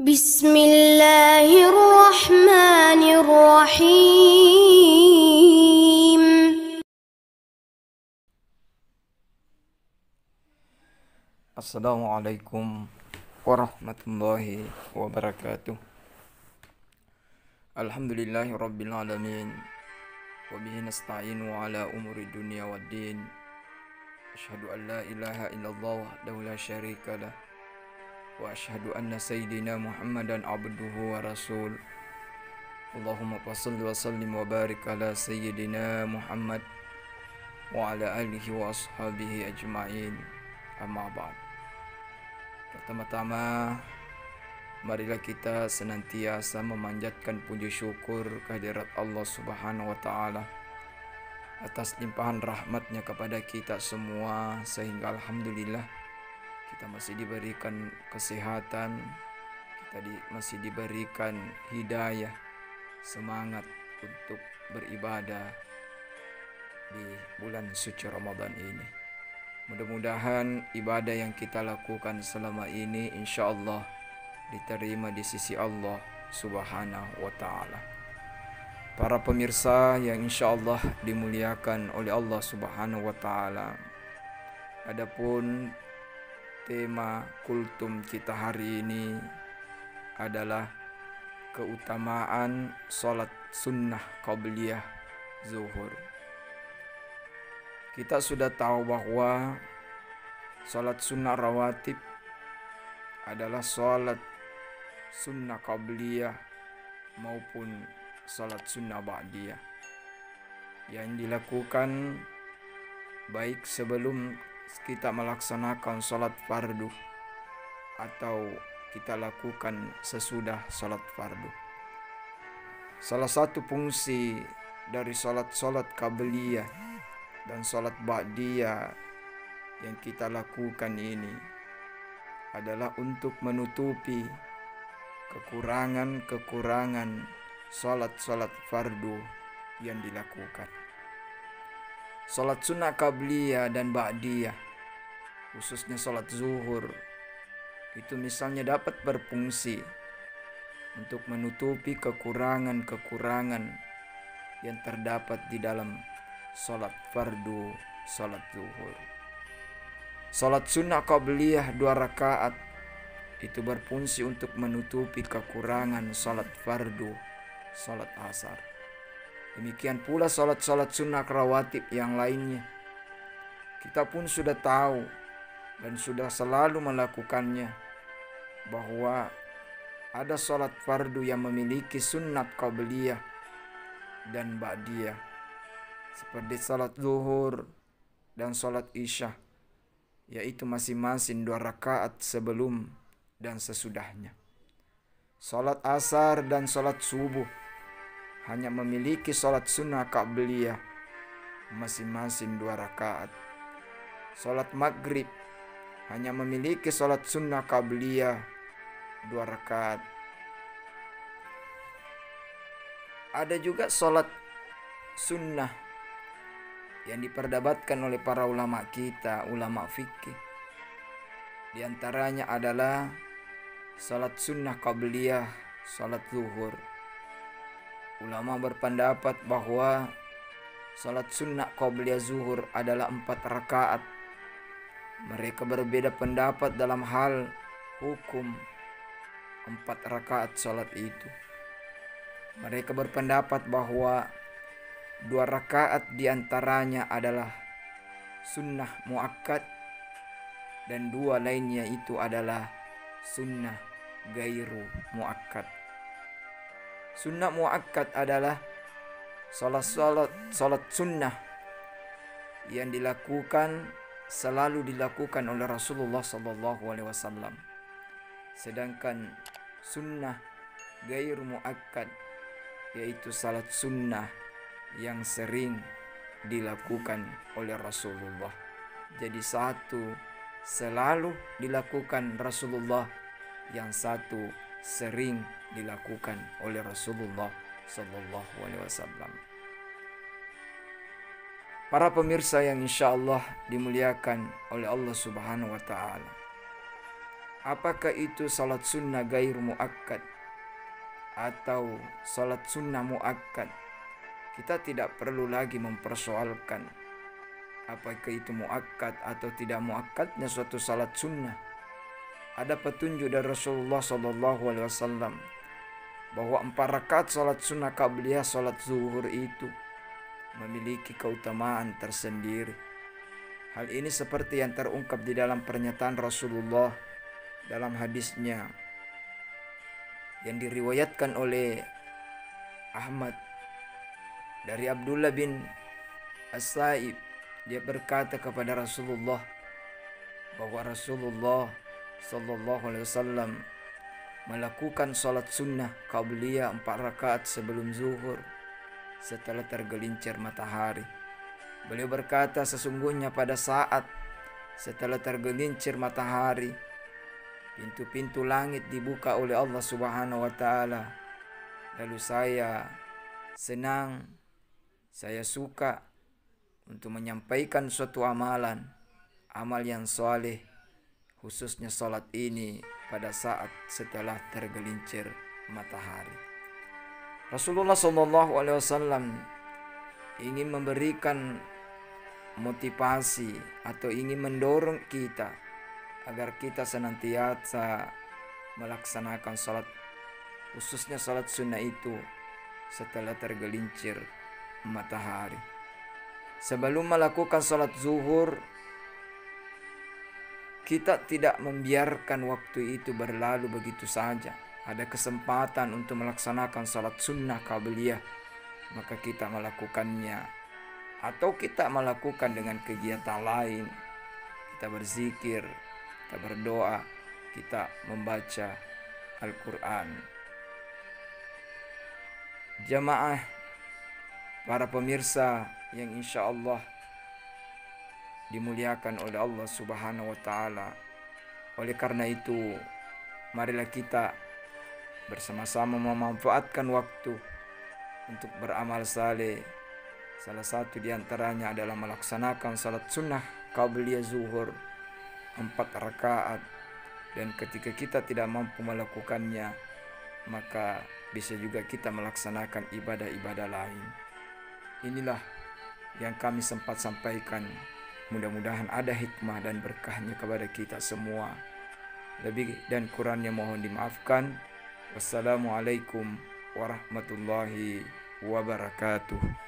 Bismillahirrahmanirrahim. Assalamualaikum warahmatullahi wabarakatuh. Alhamdulillahi rabbil alamin. Wabihi nasta'inu ala umuri dunia waddin. Asyhadu an la ilaha illallah wahdahu la syarika lah. Wa asyhadu anna sayyidina Muhammadan abduhu wa rasul. Allahumma salli wa sallim wa barik ala sayyidina Muhammad wa ala alihi wa ashabihi ajma'in. Amma ba'd. Pertama-tama, marilah kita senantiasa memanjatkan puji syukur kehadirat Allah Subhanahu wa Ta'ala atas limpahan rahmatnya kepada kita semua, sehingga alhamdulillah kita masih diberikan kesehatan, masih diberikan hidayah, semangat untuk beribadah di bulan suci Ramadan ini. Mudah-mudahan ibadah yang kita lakukan selama ini insya Allah diterima di sisi Allah Subhanahu wa Ta'ala. Para pemirsa yang insya Allah dimuliakan oleh Allah Subhanahu wa Ta'ala, adapun tema kultum kita hari ini adalah keutamaan sholat sunnah qabliyah zuhur. Kita sudah tahu bahwa sholat sunnah rawatib adalah sholat sunnah qabliyah maupun sholat sunnah ba'diyah yang dilakukan baik sebelum kita melaksanakan sholat fardu atau kita lakukan sesudah sholat fardu. Salah satu fungsi dari sholat qabliyah dan sholat ba'diyah yang kita lakukan ini adalah untuk menutupi kekurangan sholat fardu yang dilakukan. Sholat sunnah qabliyah dan ba'diyah, khususnya sholat zuhur, itu misalnya dapat berfungsi untuk menutupi kekurangan yang terdapat di dalam sholat fardu, sholat zuhur. Sholat sunnah qabliyah 2 rakaat itu berfungsi untuk menutupi kekurangan sholat fardu, sholat asar. Demikian pula sholat sunnah rawatib yang lainnya. Kita pun sudah tahu dan sudah selalu melakukannya bahwa ada sholat fardu yang memiliki sunnat qabliyah dan ba'diyah, seperti sholat zuhur dan sholat isya, yaitu masing-masing 2 rakaat sebelum dan sesudahnya. Sholat asar dan sholat subuh hanya memiliki sholat sunnah qabliyah masing-masing 2 rakaat. Sholat maghrib hanya memiliki sholat sunnah qabliyah 2 rakaat. Ada juga sholat sunnah yang diperdebatkan oleh para ulama kita, ulama fikih. Di antaranya adalah sholat sunnah qabliyah, sholat zuhur. Ulama berpendapat bahwa sholat sunnah qabliyah zuhur adalah 4 rakaat. Mereka berbeda pendapat dalam hal hukum 4 rakaat sholat itu. Mereka berpendapat bahwa 2 rakaat diantaranya adalah sunnah muakkad dan 2 lainnya itu adalah sunnah gairu muakkad. Sunnah muakkad adalah salat sunnah yang selalu dilakukan oleh Rasulullah SAW. Sedangkan sunnah gairu muakkad yaitu salat sunnah yang sering dilakukan oleh Rasulullah. Jadi satu selalu dilakukan Rasulullah, yang satu sering dilakukan oleh Rasulullah Sallallahu Alaihi Wasallam. Para pemirsa yang insya Allah dimuliakan oleh Allah Subhanahu Wa Taala, apakah itu salat sunnah gair muakkad atau salat sunnah muakkad? Kita tidak perlu lagi mempersoalkan apakah itu muakkad atau tidak muakkadnya suatu salat sunnah. Ada petunjuk dari Rasulullah SAW bahwa 4 rakaat salat sunnah qabliyah salat zuhur itu memiliki keutamaan tersendiri. Hal ini seperti yang terungkap di dalam pernyataan Rasulullah dalam hadisnya yang diriwayatkan oleh Ahmad dari Abdullah bin As-Sa'ib. Dia berkata kepada Rasulullah bahwa Rasulullah sallallahu alaihi wasallam melakukan salat sunnah qabliyah 4 rakaat sebelum zuhur setelah tergelincir matahari. Beliau berkata, sesungguhnya pada saat setelah tergelincir matahari, pintu-pintu langit dibuka oleh Allah Subhanahu wa taala. Lalu saya senang, saya suka untuk menyampaikan suatu amalan, amal yang soleh, khususnya salat ini pada saat setelah tergelincir matahari. Rasulullah SAW ingin memberikan motivasi atau ingin mendorong kita agar kita senantiasa melaksanakan salat, khususnya salat sunnah itu setelah tergelincir matahari. Sebelum melakukan salat zuhur, kita tidak membiarkan waktu itu berlalu begitu saja. Ada kesempatan untuk melaksanakan salat sunnah qabliyah, maka kita melakukannya. Atau kita melakukan dengan kegiatan lain. Kita berzikir, kita berdoa, kita membaca Al-Quran. Jamaah, para pemirsa yang insya Allah dimuliakan oleh Allah Subhanahu wa taala. Oleh karena itu, marilah kita bersama-sama memanfaatkan waktu untuk beramal saleh. Salah satu di antaranya adalah melaksanakan salat sunnah qabliyah zuhur 4 rakaat. Dan ketika kita tidak mampu melakukannya, maka bisa juga kita melaksanakan ibadah-ibadah lain. Inilah yang kami sempat sampaikan. Mudah-mudahan ada hikmah dan berkahnya kepada kita semua. Lebih dan kurangnya mohon dimaafkan. Wassalamualaikum warahmatullahi wabarakatuh.